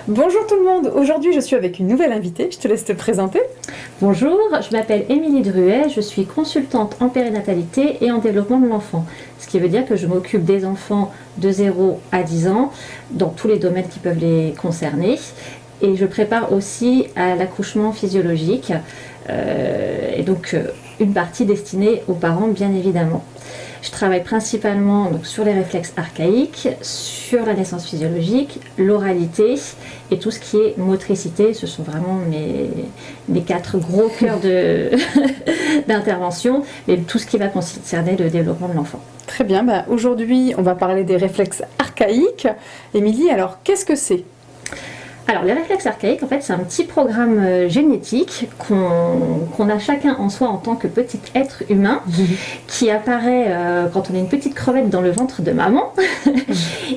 Bonjour tout le monde, aujourd'hui je suis avec une nouvelle invitée, je te laisse te présenter. Bonjour, je m'appelle Émilie Druet, je suis consultante en périnatalité et en développement de l'enfant. Ce qui veut dire que je m'occupe des enfants de 0 à 10 ans dans tous les domaines qui peuvent les concerner. Et je prépare aussi à l'accouchement physiologique, et donc une partie destinée aux parents bien évidemment. Je travaille principalement donc, sur les réflexes archaïques, sur la naissance physiologique, l'oralité et tout ce qui est motricité. Ce sont vraiment mes 4 gros cœurs d'intervention, et tout ce qui va concerner le développement de l'enfant. Très bien, aujourd'hui on va parler des réflexes archaïques. Émilie, alors qu'est-ce que c'est ? Alors, les réflexes archaïques, en fait, c'est un petit programme génétique qu'on a chacun en soi en tant que petit être humain, qui apparaît quand on est une petite crevette dans le ventre de maman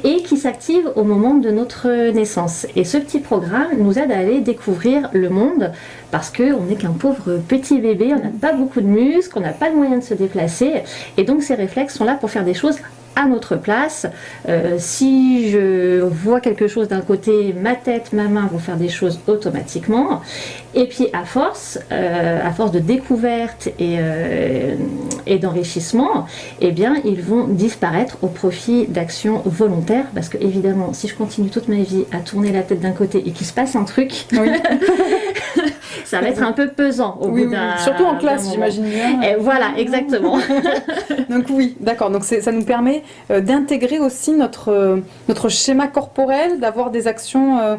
et qui s'active au moment de notre naissance. Et ce petit programme nous aide à aller découvrir le monde parce qu'on n'est qu'un pauvre petit bébé, on n'a pas beaucoup de muscles, on n'a pas de moyens de se déplacer. Et donc, ces réflexes sont là pour faire des choses à notre place. Si je vois quelque chose d'un côté, ma tête, ma main vont faire des choses automatiquement. Et puis à force de découverte et d'enrichissement, eh bien, ils vont disparaître au profit d'actions volontaires. Parce que évidemment, si je continue toute ma vie à tourner la tête d'un côté et qu'il se passe un truc, oui. Ça va être un peu pesant au bout d'un... Surtout en classe, j'imagine bien. Et voilà, exactement. Donc oui, d'accord. Donc ça nous permet d'intégrer aussi notre schéma corporel, d'avoir des actions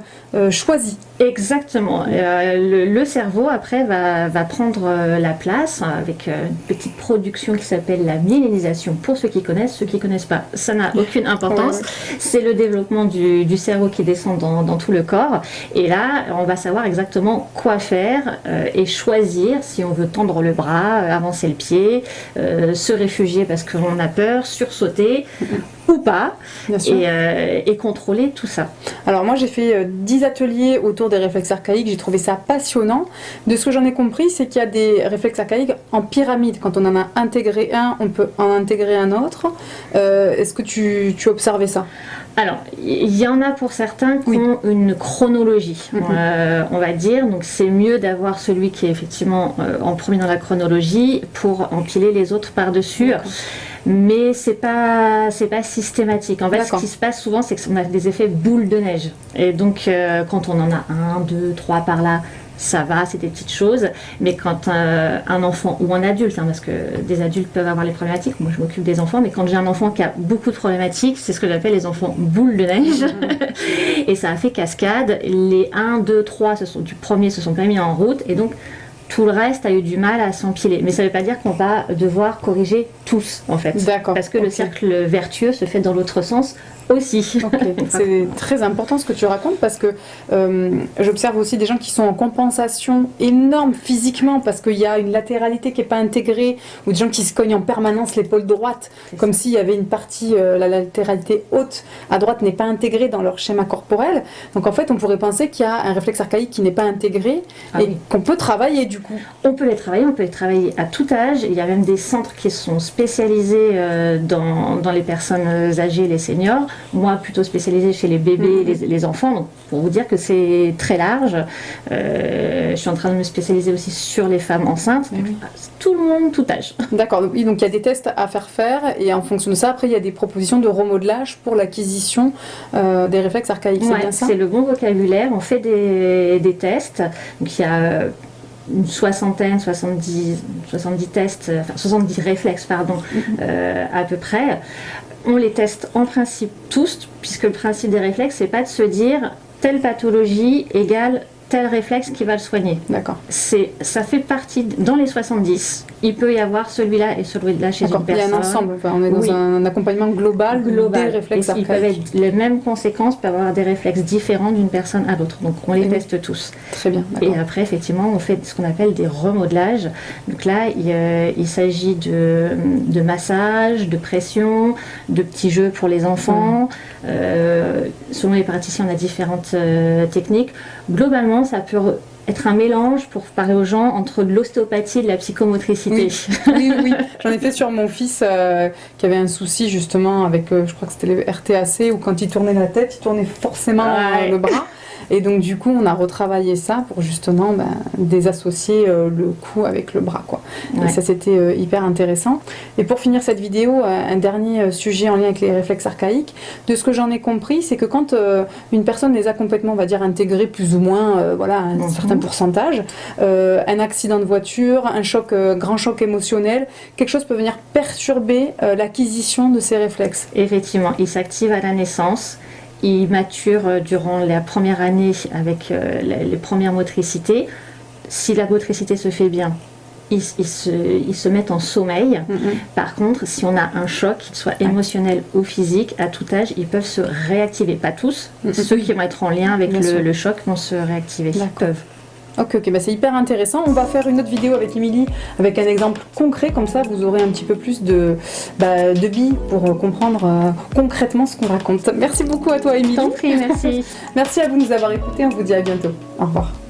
choisies. Exactement. Le cerveau, après, va prendre la place avec une petite production qui s'appelle la myélinisation. Pour ceux qui connaissent, ceux qui ne connaissent pas, ça n'a aucune importance. Ouais. C'est le développement du cerveau qui descend dans tout le corps. Et là, on va savoir exactement quoi faire et choisir si on veut tendre le bras, avancer le pied, se réfugier parce qu'on a peur, sursauter ou pas, et contrôler tout ça. Alors moi j'ai fait 10 ateliers autour des réflexes archaïques, j'ai trouvé ça passionnant. De ce que j'en ai compris, c'est qu'il y a des réflexes archaïques en pyramide. Quand on en a intégré un, on peut en intégrer un autre. Est-ce que tu observais ça ? Alors, il y en a pour certains qui ont une chronologie, on va dire. Donc, c'est mieux d'avoir celui qui est effectivement en premier dans la chronologie pour empiler les autres par-dessus. Mais c'est pas systématique. En fait, ce qui se passe souvent, c'est qu'on a des effets boule de neige. Et donc, quand on en a 1, 2, 3 par là, ça va, c'est des petites choses, mais quand un enfant ou un adulte, parce que des adultes peuvent avoir les problématiques, moi je m'occupe des enfants, mais quand j'ai un enfant qui a beaucoup de problématiques, c'est ce que j'appelle les enfants boules de neige, et ça a fait cascade. Les 1, 2, 3 du premier se sont pas mis en route, et donc tout le reste a eu du mal à s'empiler. Mais ça ne veut pas dire qu'on va devoir corriger tous, en fait. D'accord. Parce que le cercle vertueux se fait dans l'autre sens aussi. C'est très important ce que tu racontes parce que j'observe aussi des gens qui sont en compensation énorme physiquement parce qu'il y a une latéralité qui n'est pas intégrée ou des gens qui se cognent en permanence l'épaule droite comme s'il y avait une partie, la latéralité haute à droite n'est pas intégrée dans leur schéma corporel. Donc en fait on pourrait penser qu'il y a un réflexe archaïque qui n'est pas intégré qu'on peut travailler du coup. On peut les travailler à tout âge. Il y a même des centres qui sont spécialisés dans les personnes âgées, les seniors. Moi, plutôt spécialisée chez les bébés et les enfants. Donc, pour vous dire que c'est très large. Je suis en train de me spécialiser aussi sur les femmes enceintes. Donc, tout le monde, tout âge. D'accord. Donc, il y a des tests à faire et en fonction de ça, après, il y a des propositions de remodelage pour l'acquisition des réflexes archaïques. C'est bien ça ? C'est le bon vocabulaire. On fait des tests. Donc, il y a une soixantaine, 70 tests, enfin 70 réflexes, à peu près. On les teste en principe tous, puisque le principe des réflexes, c'est pas de se dire telle pathologie égale tel réflexe qui va le soigner. D'accord. Ça fait partie, dans les 70, il peut y avoir celui-là et celui-là chez une personne. Il y a un ensemble, on est dans un accompagnement global des réflexes archaïques. Ils peuvent être les mêmes conséquences, peuvent avoir des réflexes différents d'une personne à l'autre. Donc on les teste tous. Très bien. Et après, effectivement, on fait ce qu'on appelle des remodelages. Donc là, il s'agit de massage, de pression, de petits jeux pour les enfants. Selon les praticiens, on a différentes techniques. Globalement, ça peut être un mélange, pour parler aux gens, entre de l'ostéopathie et de la psychomotricité. Oui. J'en ai fait sur mon fils qui avait un souci justement avec, je crois que c'était les RTAC, où quand il tournait la tête, il tournait forcément le bras. Et donc du coup, on a retravaillé ça pour justement désassocier le cou avec le bras, quoi. Ouais. Et ça, c'était hyper intéressant. Et pour finir cette vidéo, un dernier sujet en lien avec les réflexes archaïques. De ce que j'en ai compris, c'est que quand une personne les a complètement, on va dire, intégrés plus ou moins, voilà, un certain pourcentage, un accident de voiture, un choc, grand choc émotionnel, quelque chose peut venir perturber l'acquisition de ces réflexes. Effectivement, ils s'activent à la naissance. Ils maturent durant la première année avec les premières motricités. Si la motricité se fait bien, ils se mettent en sommeil. Par contre, si on a un choc, qu'il soit émotionnel ou physique, à tout âge, ils peuvent se réactiver. Pas tous, ceux qui vont être en lien avec le choc vont se réactiver. Peuvent. Ok, c'est hyper intéressant. On va faire une autre vidéo avec Émilie, avec un exemple concret, comme ça vous aurez un petit peu plus de billes pour comprendre concrètement ce qu'on raconte. Merci beaucoup à toi, Émilie. Je t'en prie, merci. Merci à vous de nous avoir écoutés, on vous dit à bientôt. Au revoir.